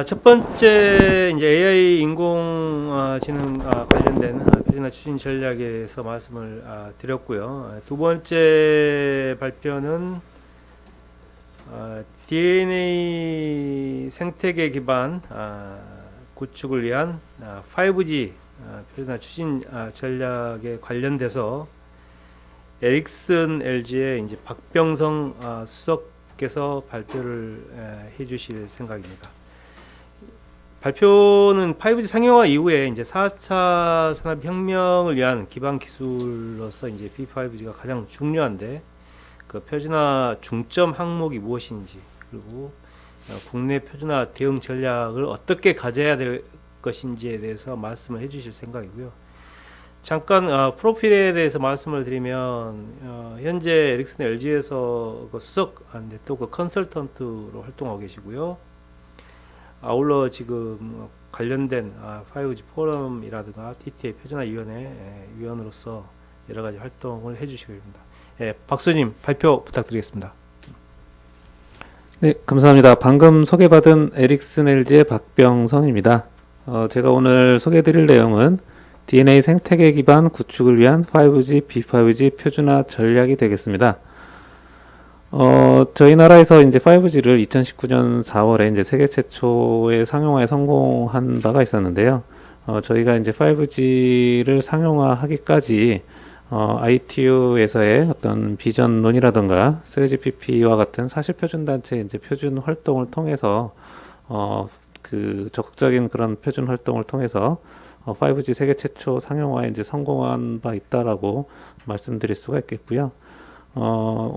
첫 번째 이제 AI 지능 관련된 표준화 추진 전략에 대해서 말씀을 드렸고요. 두 번째 발표는 DNA 생태계 기반 구축을 위한 5G 표준화 추진 전략에 관련돼서 에릭슨 LG의 이제 박병성 수석께서 발표를 해주실 생각입니다. 발표는 5G 상용화 이후에 이제 4차 산업혁명을 위한 기반 기술로서 이제 B5G가 가장 중요한데 그 표준화 중점 항목이 무엇인지, 그리고 국내 표준화 대응 전략을 어떻게 가져야 될 것인지에 대해서 말씀을 해주실 생각이고요. 잠깐 프로필에 대해서 말씀을 드리면 현재 에릭슨 LG에서 그 수석 네트워크 컨설턴트로 활동하고 계시고요. 아울러 지금 관련된 5G 포럼이라든가 TTA 표준화위원회 위원으로서 여러 가지 활동을 해주시고 있습니다. 박수님 발표 부탁드리겠습니다. 네, 감사합니다. 방금 소개받은 에릭슨 LG의 박병성입니다. 제가 오늘 소개드릴 내용은 DNA 생태계 기반 구축을 위한 5G, B5G 표준화 전략이 되겠습니다. 저희 나라에서 이제 5G를 2019년 4월에 이제 세계 최초의 상용화에 성공한 바가 있었는데요. 저희가 이제 5G를 상용화하기까지 ITU에서의 어떤 비전론이라든가 3GPP와 같은 사실표준단체 이제 표준 활동을 통해서 그 적극적인 그런 표준 활동을 통해서 5G 세계 최초 상용화에 이제 성공한 바 있다라고 말씀드릴 수가 있겠고요.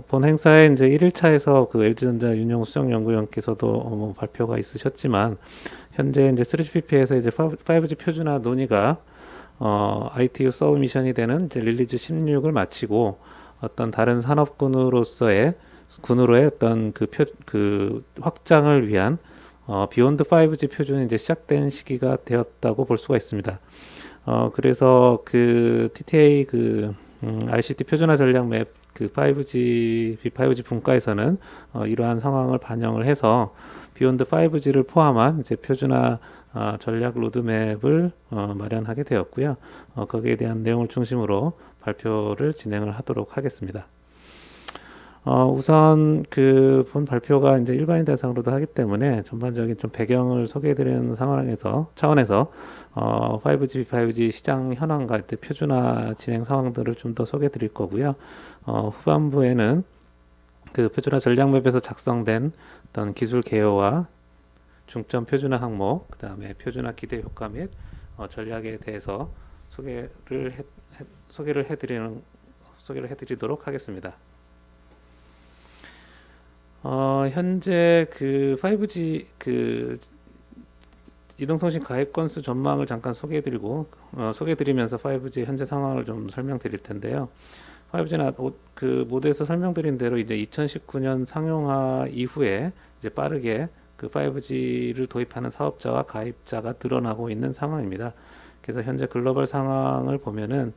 본 행사에 이제 1일차에서 그 LG전자 윤영우 수석연구위원께서도 발표가 있으셨지만, 현재 이제 3GPP에서 이제 5G 표준화 논의가 ITU 서브미션이 되는 이제 릴리즈 16을 마치고 어떤 다른 산업군으로의 어떤 그 확장을 위한 비욘드 5G 표준이 이제 시작된 시기가 되었다고 볼 수가 있습니다. 그래서 그 TTA ICT 표준화 전략 맵 그 5G, B5G 분과에서는 이러한 상황을 반영을 해서 비욘드 5G를 포함한 이제 표준화 전략 로드맵을 마련하게 되었고요. 거기에 대한 내용을 중심으로 발표를 진행을 하도록 하겠습니다. 우선 그 본 발표가 이제 일반인 대상으로도 하기 때문에 전반적인 좀 배경을 소개해드리는 차원에서 5G, 5G 시장 현황과 표준화 진행 상황들을 좀 더 소개해드릴 거고요. 후반부에는 그 표준화 전략 맵에서 작성된 어떤 기술 개요와 중점 표준화 항목, 그 다음에 표준화 기대 효과 및 전략에 대해서 소개를 해드리도록 하겠습니다. 현재 그 5G 그 이동통신 가입 건수 전망을 잠깐 소개드리면서 5G 현재 상황을 좀 설명드릴 텐데요. 5G는 그 모두에서 설명드린 대로 이제 2019년 상용화 이후에 이제 빠르게 그 5G를 도입하는 사업자와 가입자가 늘어나고 있는 상황입니다. 그래서 현재 글로벌 상황을 보면은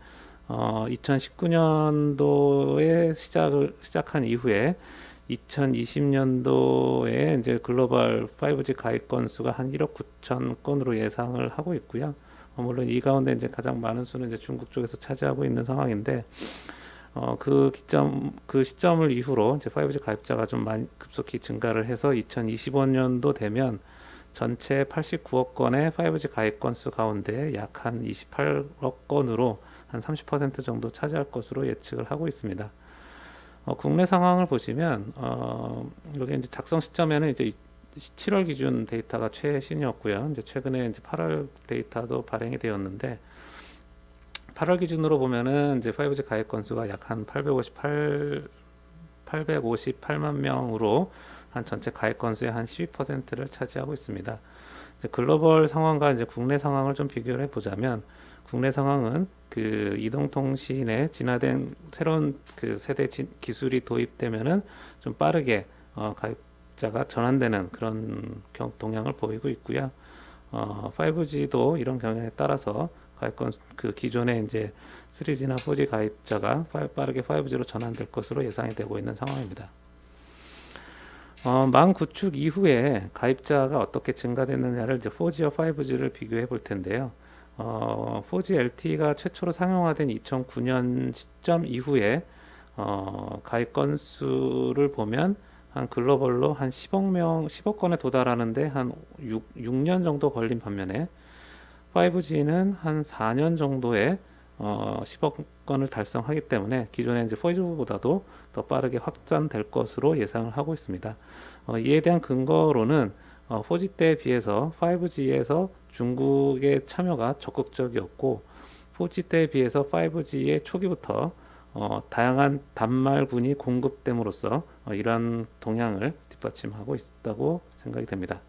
2019년도에 시작한 이후에 2020년도에 이제 글로벌 5G 가입 건수가 한 1억 9천 건으로 예상을 하고 있고요. 물론 이 가운데 이제 가장 많은 수는 이제 중국 쪽에서 차지하고 있는 상황인데, 그 시점을 이후로 이제 5G 가입자가 좀 많이 급속히 증가를 해서 2025년도 되면 전체 89억 건의 5G 가입 건수 가운데 약 한 28억 건으로 한 30% 정도 차지할 것으로 예측을 하고 있습니다. 국내 상황을 보시면 여기 이제 작성 시점에는 이제 7월 기준 데이터가 최신이었고요. 이제 최근에 이제 8월 데이터도 발행이 되었는데, 8월 기준으로 보면은 이제 5G 가입 건수가 약 한 858만 명으로 한 전체 가입 건수의 한 12%를 차지하고 있습니다. 이제 글로벌 상황과 이제 국내 상황을 좀 비교를 해보자면, 국내 상황은 그 이동통신에 진화된 새로운 그 세대 기술이 도입되면은 좀 빠르게 가입자가 전환되는 그런 동향을 보이고 있고요. 5G도 이런 경향에 따라서 그 기존의 이제 3G나 4G 가입자가 빠르게 5G로 전환될 것으로 예상이 되고 있는 상황입니다. 망 구축 이후에 가입자가 어떻게 증가됐느냐를 이제 4G와 5G를 비교해 볼 텐데요. 4G LTE가 최초로 상용화된 2009년 시점 이후에 가입 건수를 보면 한 글로벌로 한 10억 건에 도달하는데 한 6년 정도 걸린 반면에 5G는 한 4년 정도에 10억 건을 달성하기 때문에 기존의 이제 4G보다도 더 빠르게 확산될 것으로 예상을 하고 있습니다. 이에 대한 근거로는 4G 때에 비해서 5G에서 중국의 참여가 적극적이었고 4G 때에 비해서 5G의 초기부터 다양한 단말군이 공급됨으로써 이러한 동향을 뒷받침하고 있다고 생각이 됩니다.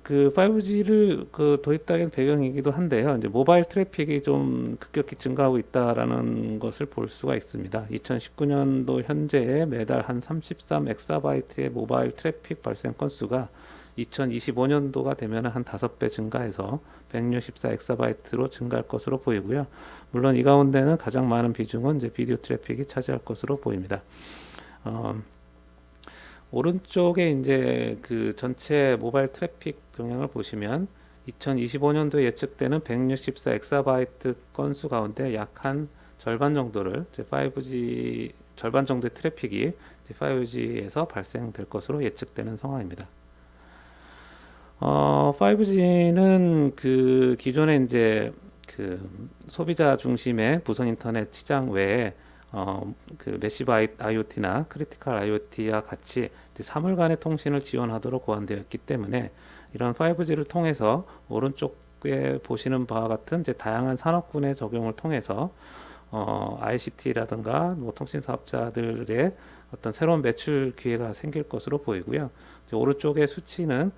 그 5G를 그 도입된 배경이기도 한데요. 이제 모바일 트래픽이 좀 급격히 증가하고 있다라는 것을 볼 수가 있습니다. 2019년도 현재에 매달 한 33 엑사바이트의 모바일 트래픽 발생 건수가 2025년도가 되면 한 5배 증가해서 164 엑사바이트로 증가할 것으로 보이고요. 물론 이 가운데는 가장 많은 비중은 이제 비디오 트래픽이 차지할 것으로 보입니다. 오른쪽에 이제 그 전체 모바일 트래픽 동향을 보시면 2025년도에 예측되는 164 엑사바이트 건수 가운데 약 한 절반 정도를 이제 5G 절반 정도의 트래픽이 이제 5G에서 발생될 것으로 예측되는 상황입니다. 5G는 그 기존에 이제 그 소비자 중심의 무선 인터넷 시장 외에 그 매시브 IoT나 크리티컬 IoT와 같이 이제 사물간의 통신을 지원하도록 고안되었기 때문에 이런 5G를 통해서 오른쪽에 보시는 바와 같은 이제 다양한 산업군의 적용을 통해서 ICT라든가 뭐 통신 사업자들의 어떤 새로운 매출 기회가 생길 것으로 보이고요. 이제 오른쪽의 수치는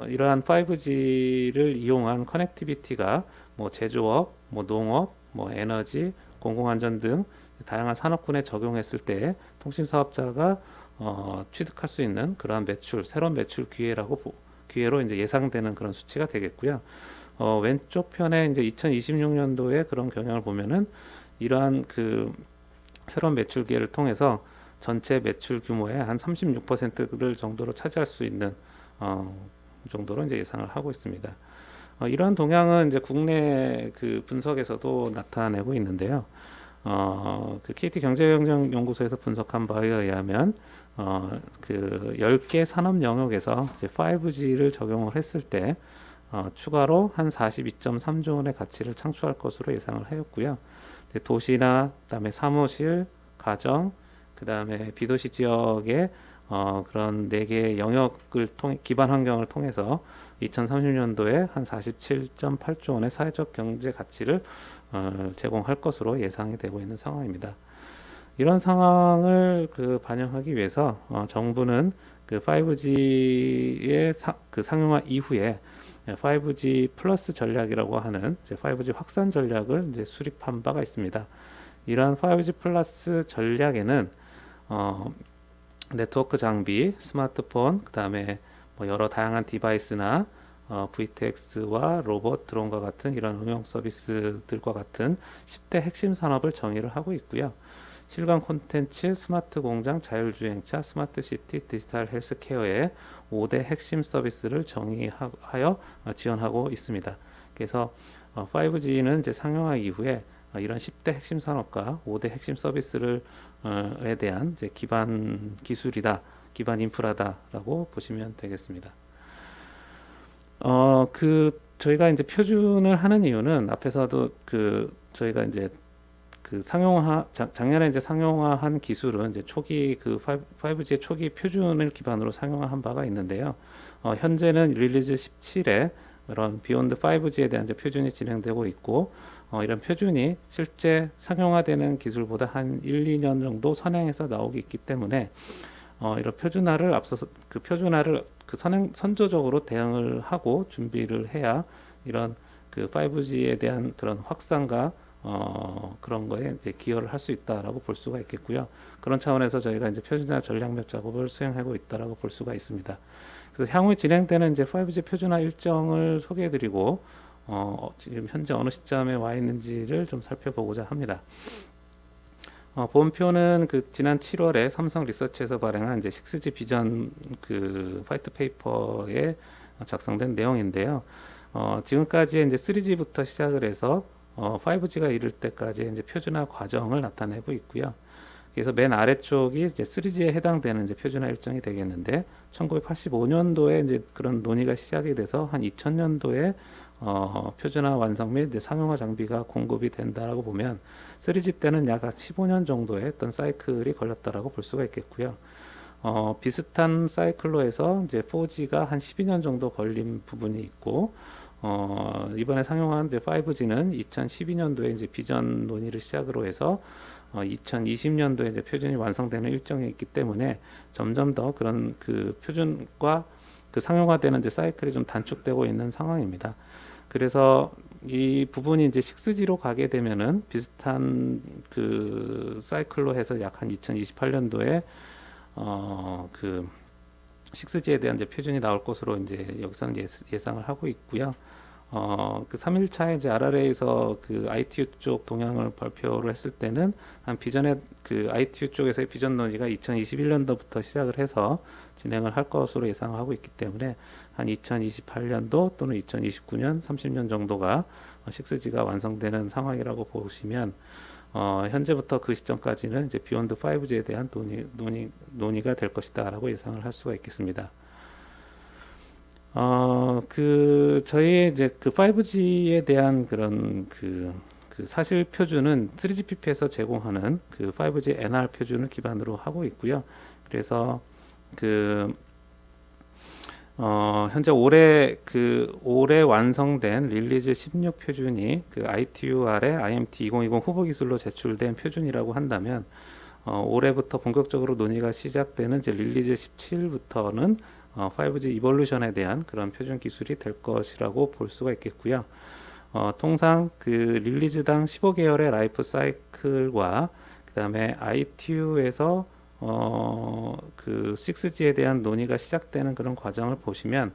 이러한 5G를 이용한 커넥티비티가 뭐 제조업, 뭐 농업, 뭐 에너지, 공공안전 등 다양한 산업군에 적용했을 때 통신 사업자가 취득할 수 있는 그러한 매출, 새로운 매출 기회로 이제 예상되는 그런 수치가 되겠고요. 왼쪽 편에 이제 2026년도에 그런 경향을 보면은 이러한 그 새로운 매출 기회를 통해서 전체 매출 규모의 한 36%를 정도로 차지할 수 있는 정도로 이제 예상을 하고 있습니다. 이러한 동향은 이제 국내 그 분석에서도 나타내고 있는데요. 그 KT 경제경영연구소에서 분석한 바에 의하면 그 10개 산업 영역에서 이제 5G를 적용을 했을 때 추가로 한 42.3조 원의 가치를 창출할 것으로 예상을 하였고요. 도시나 그다음에 사무실, 가정, 그다음에 비도시 지역의 그런 4개의 영역을 통해 기반 환경을 통해서 2030년도에 한 47.8조 원의 사회적 경제 가치를 제공할 것으로 예상이 되고 있는 상황입니다. 이런 상황을 그 반영하기 위해서 정부는 그 5G의 그 상용화 이후에 5G 플러스 전략이라고 하는 이제 5G 확산 전략을 이제 수립한 바가 있습니다. 이러한 5G 플러스 전략에는 네트워크 장비, 스마트폰, 그다음에 뭐 여러 다양한 디바이스나 VTX와 로봇, 드론과 같은 이런 응용 서비스들과 같은 10대 핵심 산업을 정의를 하고 있고요. 실감 콘텐츠, 스마트 공장, 자율주행차, 스마트 시티, 디지털 헬스케어의 5대 핵심 서비스를 정의하여 지원하고 있습니다. 그래서 5G는 이제 상용화 이후에 이런 10대 핵심 산업과 5대 핵심 서비스를 에 대한 이제 기반 기술이다, 기반 인프라다라고 보시면 되겠습니다. 그 저희가 이제 표준을 하는 이유는 앞에서도 그 저희가 이제 그 작년에 이제 상용화한 기술은 이제 초기 그 5G의 초기 표준을 기반으로 상용화한 바가 있는데요. 현재는 릴리즈 17에 이런 비욘드 5G에 대한 이제 표준이 진행되고 있고 이런 표준이 실제 상용화되는 기술보다 한 1, 2년 정도 선행해서 나오기 있기 때문에 이런 표준화를 앞서서 그 표준화를 그 선조적으로 대응을 하고 준비를 해야 이런 그 5G에 대한 그런 확산과 그런 거에 이제 기여를 할 수 있다라고 볼 수가 있겠고요. 그런 차원에서 저희가 이제 표준화 전략맵 작업을 수행하고 있다라고 볼 수가 있습니다. 그래서 향후에 진행되는 이제 5G 표준화 일정을 소개해드리고 지금 현재 어느 시점에 와 있는지를 좀 살펴보고자 합니다. 본표는 그 지난 7월에 삼성 리서치에서 발행한 이제 6G 비전 그 화이트 페이퍼에 작성된 내용인데요. 지금까지 이제 3G부터 시작을 해서 5G가 이를 때까지 이제 표준화 과정을 나타내고 있고요. 그래서 맨 아래쪽이 이제 3G에 해당되는 이제 표준화 일정이 되겠는데, 1985년도에 이제 그런 논의가 시작이 돼서 한 2000년도에 표준화 완성 및 이제 상용화 장비가 공급이 된다라고 보면 3G 때는 약 15년 정도의 어떤 사이클이 걸렸다라고 볼 수가 있겠고요. 비슷한 사이클로 해서 이제 4G가 한 12년 정도 걸린 부분이 있고, 이번에 상용한 이제 5G는 2012년도에 이제 비전 논의를 시작으로 해서 2020년도에 이제 표준이 완성되는 일정이 있기 때문에 점점 더 그런 그 표준과 그 상용화되는 이제 사이클이 좀 단축되고 있는 상황입니다. 그래서 이 부분이 이제 6G로 가게 되면은 비슷한 그 사이클로 해서 약 한 2028년도에 그 6G에 대한 이제 표준이 나올 것으로 이제 여기서는 예상을 하고 있고요. 그 3일차에 이제 RRA에서 그 ITU 쪽 동향을 발표를 했을 때는 한 비전의 그 ITU 쪽에서의 비전 논의가 2021년도부터 시작을 해서 진행을 할 것으로 예상하고 있기 때문에 한 2028년도 또는 2029년, 30년 정도가 6G가 완성되는 상황이라고 보시면 현재부터 그 시점까지는 이제 비욘드 5G에 대한 논의가 될 것이다라고 예상을 할 수가 있겠습니다. 저희 이제 그 5G에 대한 그런 그 사실 표준은 3GPP에서 제공하는 그 5G NR 표준을 기반으로 하고 있고요. 그래서 현재 올해 완성된 릴리즈 16 표준이 그 ITU-R의 IMT 2020 후보 기술로 제출된 표준이라고 한다면, 올해부터 본격적으로 논의가 시작되는 이제 릴리즈 17부터는 5G 이볼루션에 대한 그런 표준 기술이 될 것이라고 볼 수가 있겠고요. 통상 그 릴리즈당 15개월의 라이프 사이클과 그다음에 ITU에서 그 6G에 대한 논의가 시작되는 그런 과정을 보시면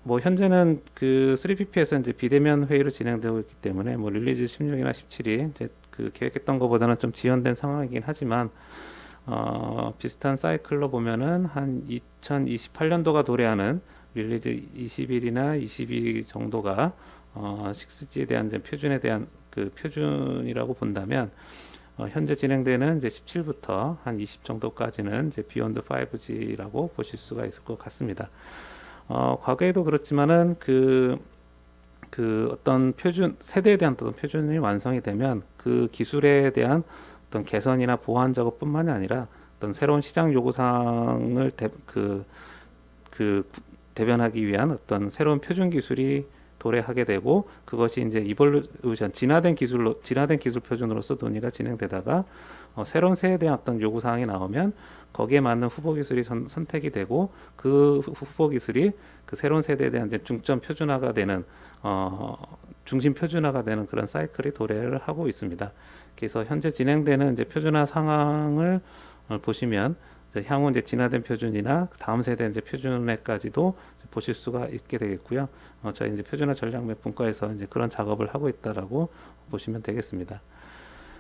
뭐 현재는 그 3PP에서 이제 비대면 회의로 진행되고 있기 때문에 뭐 릴리즈 16이나 17이 이제 그 계획했던 것보다는 좀 지연된 상황이긴 하지만 비슷한 사이클로 보면은 한 2028년도가 도래하는 릴리즈 21이나 22 정도가 6G에 대한 이제 표준에 대한 그 표준이라고 본다면, 현재 진행되는 이제 17부터 한 20 정도까지는 이제 비욘드 5G라고 보실 수가 있을 것 같습니다. 과거에도 그렇지만은 그 어떤 표준 세대에 대한 어떤 표준이 완성이 되면 그 기술에 대한 어떤 개선이나 보완 작업뿐만이 아니라 어떤 새로운 시장 요구사항을 대변하기 위한 어떤 새로운 표준 기술이 도래하게 되고, 그것이 이제 이볼루션 진화된 기술 표준으로서 논의가 진행되다가 새로운 세대에 대한 어떤 요구 사항이 나오면 거기에 맞는 후보 기술이 선택이 되고, 그 후보 기술이 그 새로운 세대에 대한 이제 중점 표준화가 되는 중심 표준화가 되는 그런 사이클이 도래를 하고 있습니다. 그래서 현재 진행되는 이제 표준화 상황을 보시면 향후 이제 진화된 표준이나 다음 세대 이제 표준에까지도 보실 수가 있게 되겠고요. 저희 이제 표준화 전략 맵 분과에서 이제 그런 작업을 하고 있다라고 보시면 되겠습니다.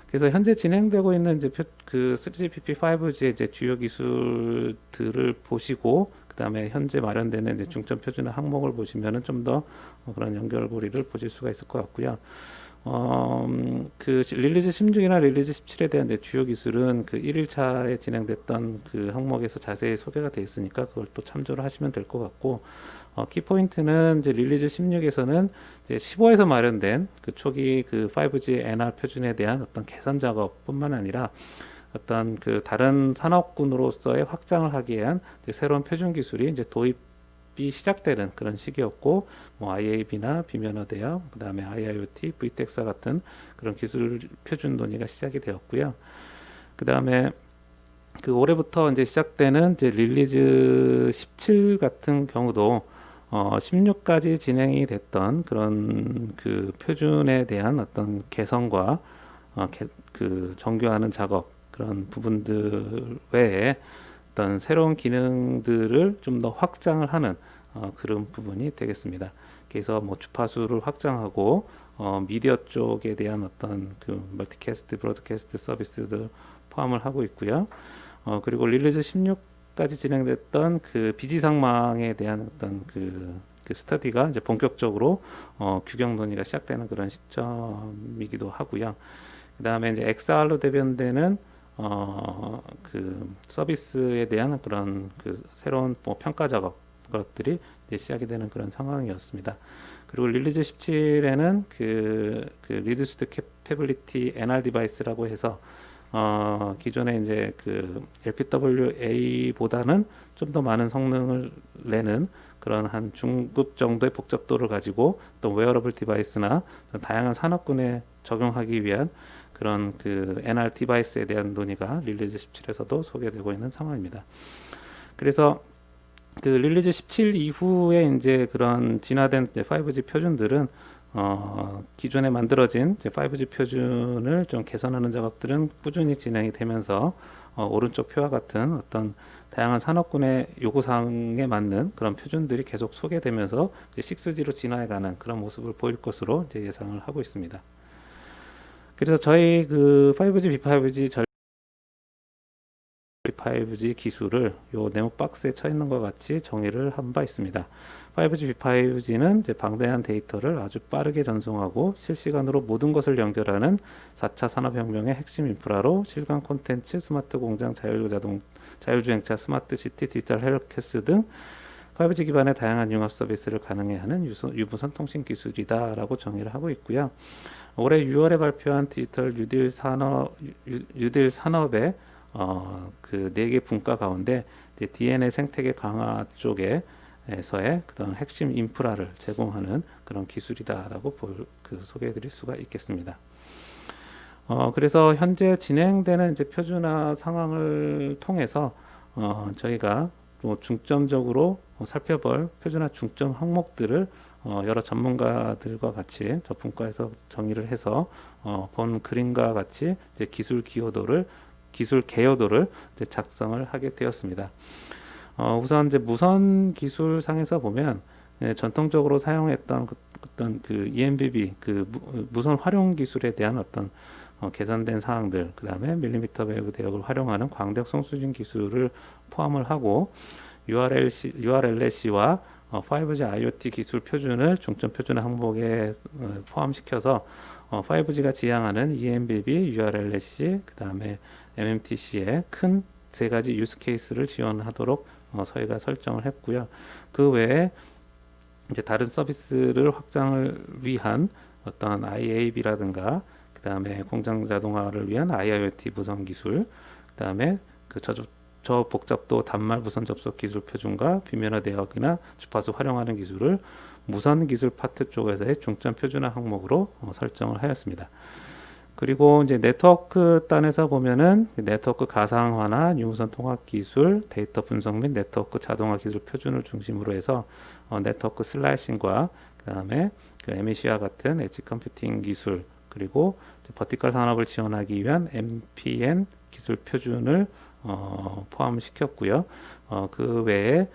그래서 현재 진행되고 있는 이제 그 3GPP 5G의 이제 주요 기술들을 보시고, 그다음에 현재 마련되는 이제 중점 표준화 항목을 보시면은 좀 더 그런 연결고리를 보실 수가 있을 것 같고요. 그 릴리즈 16이나 릴리즈 17에 대한 이제 주요 기술은 그 1일차에 진행됐던 그 항목에서 자세히 소개가 되어 있으니까 그걸 또 참조를 하시면 될 것 같고, 키포인트는 이제 릴리즈 16에서는 이제 15에서 마련된 그 초기 그 5G NR 표준에 대한 어떤 개선 작업뿐만 아니라 어떤 그 다른 산업군으로서의 확장을 하기 위한 이제 새로운 표준 기술이 이제 도입이 시작되는 그런 시기였고, 뭐 IAB나 비면화 대역, 그다음에 IIoT, VTEXA 같은 그런 기술 표준 논의가 시작이 되었고요. 그다음에 그 올해부터 이제 시작되는 이제 릴리즈 17 같은 경우도 16까지 진행이 됐던 그런 그 표준에 대한 어떤 개선과 그 정교하는 작업, 그런 부분들 외에 어떤 새로운 기능들을 좀 더 확장을 하는 그런 부분이 되겠습니다. 그래서 뭐 주파수를 확장하고 미디어 쪽에 대한 어떤 그 멀티캐스트, 브로드캐스트 서비스들 포함을 하고 있고요. 그리고 릴리즈 16까지 진행됐던 그 비지상망에 대한 어떤 그 스터디가 이제 본격적으로 규격 논의가 시작되는 그런 시점이기도 하고요. 그다음에 이제 XR로 대변되는 그 서비스에 대한 그런 그 새로운 뭐 평가 작업 것들이 이제 시작이 되는 그런 상황이었습니다. 그리고 릴리즈 17에는 그 Reduced Capability NR 디바이스라고 해서 기존에 이제 그 LPWA보다는 좀 더 많은 성능을 내는 그런 한 중급 정도의 복잡도를 가지고 또 웨어러블 디바이스나 다양한 산업군에 적용하기 위한 그런 그 NR 디바이스에 대한 논의가 릴리즈 17에서도 소개되고 있는 상황입니다. 그래서 그 릴리즈 17 이후에 이제 그런 진화된 이제 5G 표준들은 기존에 만들어진 이제 5G 표준을 좀 개선하는 작업들은 꾸준히 진행이 되면서 오른쪽 표와 같은 어떤 다양한 산업군의 요구사항에 맞는 그런 표준들이 계속 소개되면서 이제 6G로 진화해가는 그런 모습을 보일 것으로 이제 예상을 하고 있습니다. 그래서 저희 그 5G, B5G 5G 기술을 요 네모 박스에 쳐 있는 것 같이 정의를 한 바 있습니다. 5G, 5G는 이제 방대한 데이터를 아주 빠르게 전송하고 실시간으로 모든 것을 연결하는 4차 산업혁명의 핵심 인프라로 실감 콘텐츠, 스마트 공장, 자율주행차, 스마트 시티, 디지털 헬스케어 등 5G 기반의 다양한 융합 서비스를 가능해 하는 유무선 통신 기술이다라고 정의를 하고 있고요. 올해 6월에 발표한 디지털 뉴딜 산업의 그 4개 분과 가운데 DNA 생태계 강화 쪽에서의 그런 핵심 인프라를 제공하는 그런 기술이다라고 소개해드릴 수가 있겠습니다. 그래서 현재 진행되는 이제 표준화 상황을 통해서 저희가 또 중점적으로 살펴볼 표준화 중점 항목들을 여러 전문가들과 같이 저 분과에서 정의를 해서 본 그림과 같이 이제 기술 개요도를 이제 작성을 하게 되었습니다. 우선 이제 무선 기술상에서 보면 전통적으로 사용했던 어떤 그 ENBB 무선 활용 기술에 대한 어떤 개선된 사항들, 그 다음에 밀리미터 웨이브 대역을 활용하는 광대역 송수진 기술을 포함을 하고 URLC와 5G IoT 기술 표준을 중점 표준 항목에 포함시켜서 5G가 지향하는 ENBB, URLC, 그 다음에 MMTC의 큰 세 가지 유스 케이스를 지원하도록 저희가 설정을 했고요. 그 외에 이제 다른 서비스를 확장을 위한 어떤 IAB라든가 그 다음에 공장 자동화를 위한 IIoT 무선 기술, 그 다음에 그 저복잡도 단말 무선 접속 기술 표준과 비면화 대역이나 주파수 활용하는 기술을 무선 기술 파트 쪽에서의 중점 표준화 항목으로 설정을 하였습니다. 그리고 이제 네트워크 단에서 보면은 네트워크 가상화나 유무선 통합 기술, 데이터 분석 및 네트워크 자동화 기술 표준을 중심으로 해서 네트워크 슬라이싱과 그다음에 그 MEC와 같은 엣지 컴퓨팅 기술, 그리고 버티컬 산업을 지원하기 위한 MPN 기술 표준을 포함시켰고요. 그 외에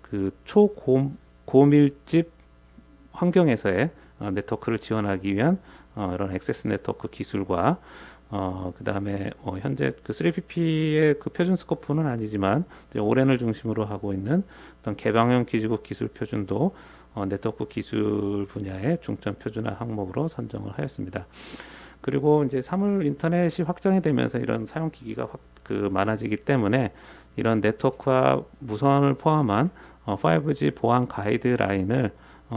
그 초고밀집 환경에서의 네트워크를 지원하기 위한 이런 액세스 네트워크 기술과 그 다음에 현재 그 3PP의 그 표준 스코프는 아니지만 오랜을 중심으로 하고 있는 어떤 개방형 기지국 기술 표준도 네트워크 기술 분야의 중점 표준화 항목으로 선정을 하였습니다. 그리고 이제 사물 인터넷이 확장이 되면서 이런 사용 기기가 많아지기 때문에 이런 네트워크와 무선을 포함한 5G 보안 가이드라인을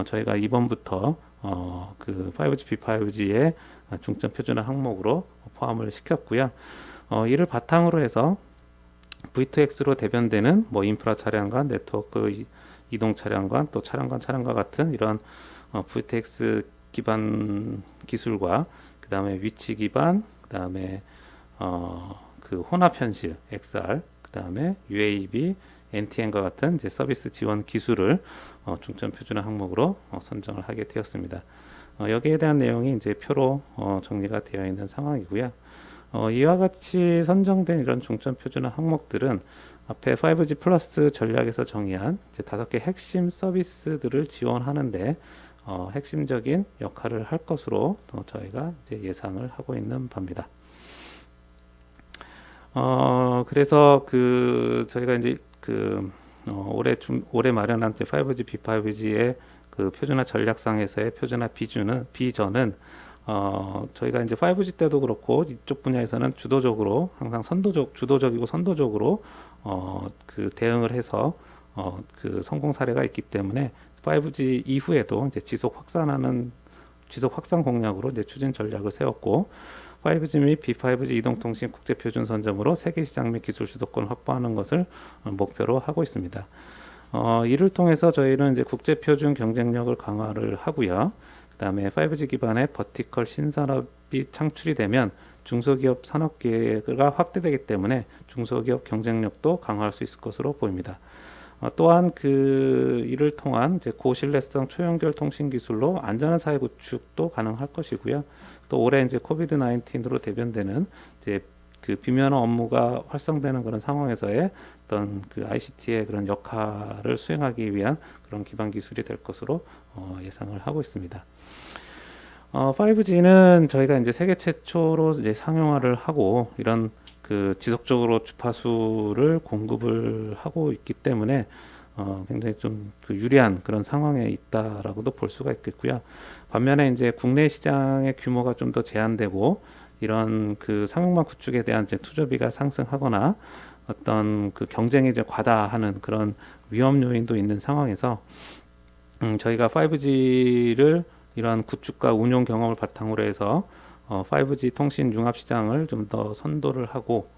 저희가 이번부터 그 5G, B5G의 중점 표준화 항목으로 포함을 시켰고요. 이를 바탕으로 해서 V2X로 대변되는 뭐 인프라 차량과 네트워크 이동 차량과 또 차량과 같은 이런 V2X 기반 기술과 그 다음에 위치 기반, 그 다음에 그 혼합 현실 XR, 그 다음에 UAV, NTN과 같은 이제 서비스 지원 기술을 중점 표준화 항목으로 선정을 하게 되었습니다. 여기에 대한 내용이 이제 표로 정리가 되어 있는 상황이고요. 이와 같이 선정된 이런 중점 표준화 항목들은 앞에 5G 플러스 전략에서 정의한 이제 5개 핵심 서비스들을 지원하는데 핵심적인 역할을 할 것으로 저희가 이제 예상을 하고 있는 바입니다. 그래서 저희가 이제 올해 마련한 5G, B5G의 그 표준화 전략상에서의 표준화 비전은 저희가 이제 5G 때도 그렇고 이쪽 분야에서는 주도적으로 항상 주도적이고 선도적으로 그 대응을 해서 그 성공 사례가 있기 때문에 5G 이후에도 이제 지속 확산 공략으로 이제 추진 전략을 세웠고 5G 및 B5G 이동통신 국제표준 선점으로 세계 시장 및 기술 주도권 확보하는 것을 목표로 하고 있습니다. 이를 통해서 저희는 이제 국제표준 경쟁력을 강화를 하고요. 그다음에 5G 기반의 버티컬 신산업이 창출이 되면 중소기업 산업 기회가 확대되기 때문에 중소기업 경쟁력도 강화할 수 있을 것으로 보입니다. 또한 이를 통한 이제 고신뢰성 초연결 통신 기술로 안전한 사회 구축도 가능할 것이고요. 또 올해 이제 코비드 19으로 대변되는 이제 그 비면허 업무가 활성되는 그런 상황에서의 어떤 그 ICT의 그런 역할을 수행하기 위한 그런 기반 기술이 될 것으로 예상을 하고 있습니다. 5G는 저희가 이제 세계 최초로 이제 상용화를 하고 이런 그 지속적으로 주파수를 공급을 하고 있기 때문에 굉장히 좀 그 유리한 그런 상황에 있다라고도 볼 수가 있겠고요. 반면에 이제 국내 시장의 규모가 좀 더 제한되고 이런 그 상용화 구축에 대한 이제 투자비가 상승하거나 어떤 그 경쟁이 이제 과다하는 그런 위험 요인도 있는 상황에서 저희가 5G를 이런 구축과 운용 경험을 바탕으로 해서 5G 통신 융합 시장을 좀 더 선도를 하고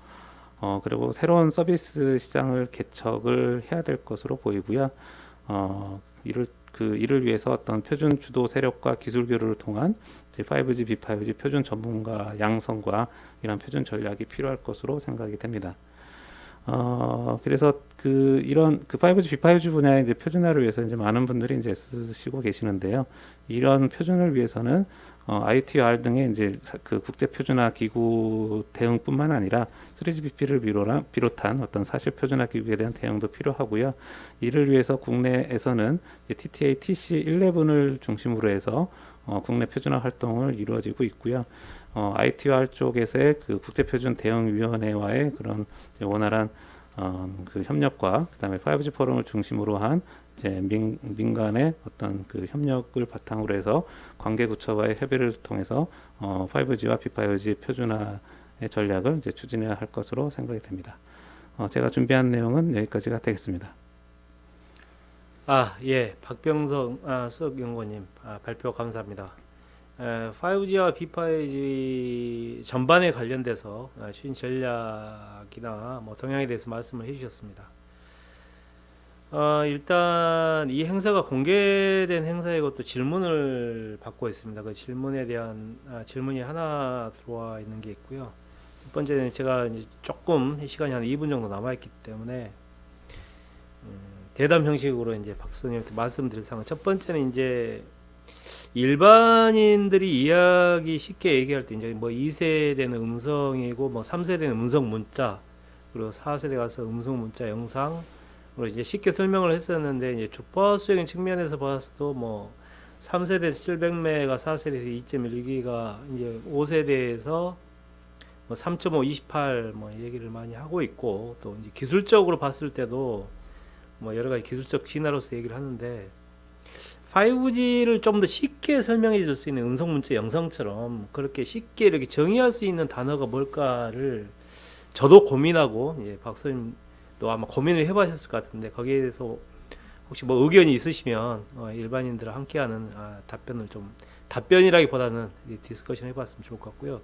그리고 새로운 서비스 시장을 개척을 해야 될 것으로 보이고요. 이를 위해서 어떤 표준 주도 세력과 기술 교류를 통한 5G, B5G 표준 전문가 양성과 이런 표준 전략이 필요할 것으로 생각이 됩니다. 그래서 이런 5G, B5G 분야의 이제 표준화를 위해서 이제 많은 분들이 이제 쓰시고 계시는데요. 이런 표준을 위해서는 ITR 등의 이제 그 국제 표준화 기구 대응뿐만 아니라 3GPP를 비롯한 어떤 사실 표준화 기구에 대한 대응도 필요하고요. 이를 위해서 국내에서는 TTA, TC11을 중심으로 해서 국내 표준화 활동을 이루어지고 있고요. ITR 쪽에서의 그 국제표준 대응위원회와의 그런 원활한 그 협력과 그다음에 5G 포럼을 중심으로 한 이제 민간의 어떤 그 협력을 바탕으로 해서 관계부처와의 협의를 통해서 5G와 B5G 표준화의 전략을 이제 추진해야 할 것으로 생각이 됩니다. 제가 준비한 내용은 여기까지가 되겠습니다. 예, 박병성 수석연구원님 발표 감사합니다. 5G와 B5G 전반에 관련돼서 추진 전략이나 뭐 동향에 대해서 말씀을 해주셨습니다. 일단 이 행사가 공개된 행사이고 또 질문을 받고 있습니다. 그 질문에 대한 질문이 하나 들어와 있는 게 있고요. 첫 번째는 제가 이제 조금 시간이 한 2분 정도 남아 있기 때문에 대담 형식으로 이제 박수님한테 말씀드릴 상황. 첫 번째는 이제 일반인들이 이야기 쉽게 얘기할 때 이제 뭐 2세대는 음성이고 뭐 3세대는 음성 문자 그리고 4세대 가서 음성 문자 영상으로 이제 쉽게 설명을 했었는데 이제 주파수적인 측면에서 봤어도 뭐 3세대 700메가 4세대 2.1기가 이제 5세대에서 뭐 3.5, 28 뭐 얘기를 많이 하고 있고 또 이제 기술적으로 봤을 때도 뭐 여러 가지 기술적 진화로서 얘기를 하는데 5G를 좀 더 쉽게 설명해 줄 수 있는 음성 문자 영상처럼 그렇게 쉽게 이렇게 정의할 수 있는 단어가 뭘까를 저도 고민하고 박사님도 아마 고민을 해보셨을 것 같은데 거기에 대해서 혹시 뭐 의견이 있으시면 일반인들과 함께하는 답변이라기보다는 디스커션 해봤으면 좋을 것 같고요.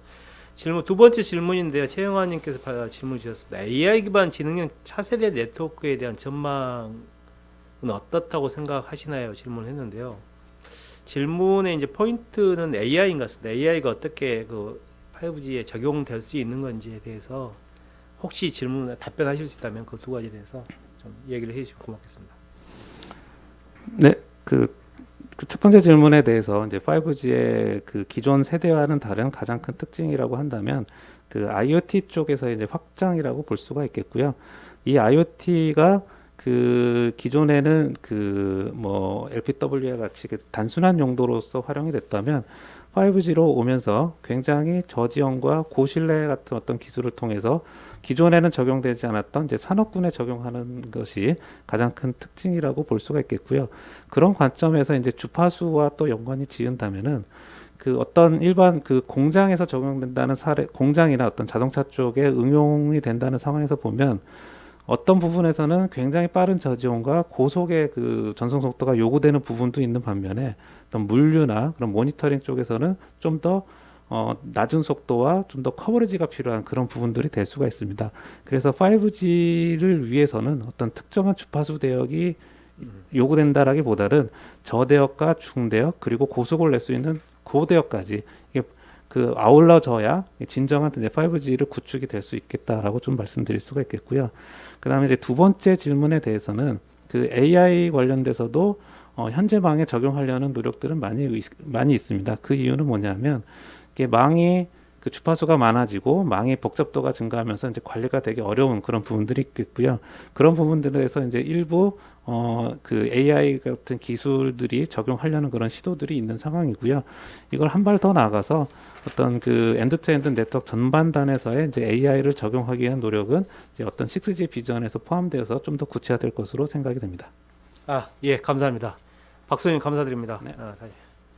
두 번째 질문인데요. 최영환님께서 질문 주셨습니다. AI 기반 지능형 차세대 네트워크에 대한 전망은 어떻다고 생각하시나요? 질문을 했는데요. 질문의 이제 포인트는 AI인 것 같습니다. AI가 어떻게 그 5G에 적용될 수 있는 건지에 대해서 혹시 답변하실 수 있다면 그 두 가지에 대해서 좀 얘기를 해주시면 고맙겠습니다. 네, 그 첫 번째 질문에 대해서 이제 5G의 그 기존 세대와는 다른 가장 큰 특징이라고 한다면 그 IoT 쪽에서 이제 확장이라고 볼 수가 있겠고요. 이 IoT가 그 기존에는 그 뭐 LPWA 같이 이렇게 단순한 용도로서 활용이 됐다면 5G로 오면서 굉장히 저지연과 고신뢰 같은 어떤 기술을 통해서 기존에는 적용되지 않았던 이제 산업군에 적용하는 것이 가장 큰 특징이라고 볼 수가 있겠고요. 그런 관점에서 이제 주파수와 또 연관이 지은다면은 그 어떤 일반 그 공장에서 적용된다는 사례, 공장이나 어떤 자동차 쪽에 응용이 된다는 상황에서 보면 어떤 부분에서는 굉장히 빠른 저지원과 고속의 그 전송 속도가 요구되는 부분도 있는 반면에 어떤 물류나 그런 모니터링 쪽에서는 좀 더 낮은 속도와 좀 더 커버리지가 필요한 그런 부분들이 될 수가 있습니다. 그래서 5G를 위해서는 어떤 특정한 주파수 대역이 요구된다라기보다는 저대역과 중대역 그리고 고속을 낼 수 있는 고대역까지 이게 그 아울러져야 진정한 이제 5G를 구축이 될 수 있겠다라고 좀 말씀드릴 수가 있겠고요. 그다음에 이제 두 번째 질문에 대해서는 그 AI 관련돼서도 현재망에 적용하려는 노력들은 많이 있습니다. 그 이유는 뭐냐면 이게 망이 그 주파수가 많아지고 망의 복잡도가 증가하면서 이제 관리가 되게 어려운 그런 부분들이 있겠고요. 그런 부분들에서 이제 일부 그 AI 같은 기술들이 적용하려는 그런 시도들이 있는 상황이고요. 이걸 한 발 더 나아가서 어떤 그 엔드투엔드 네트워크 전반단에서의 이제 AI를 적용하기 위한 노력은 이제 어떤 6G 비전에서 포함되어서 좀 더 구체화될 것으로 생각이 됩니다. 예, 감사합니다. 박소님 감사드립니다. 네. 다시.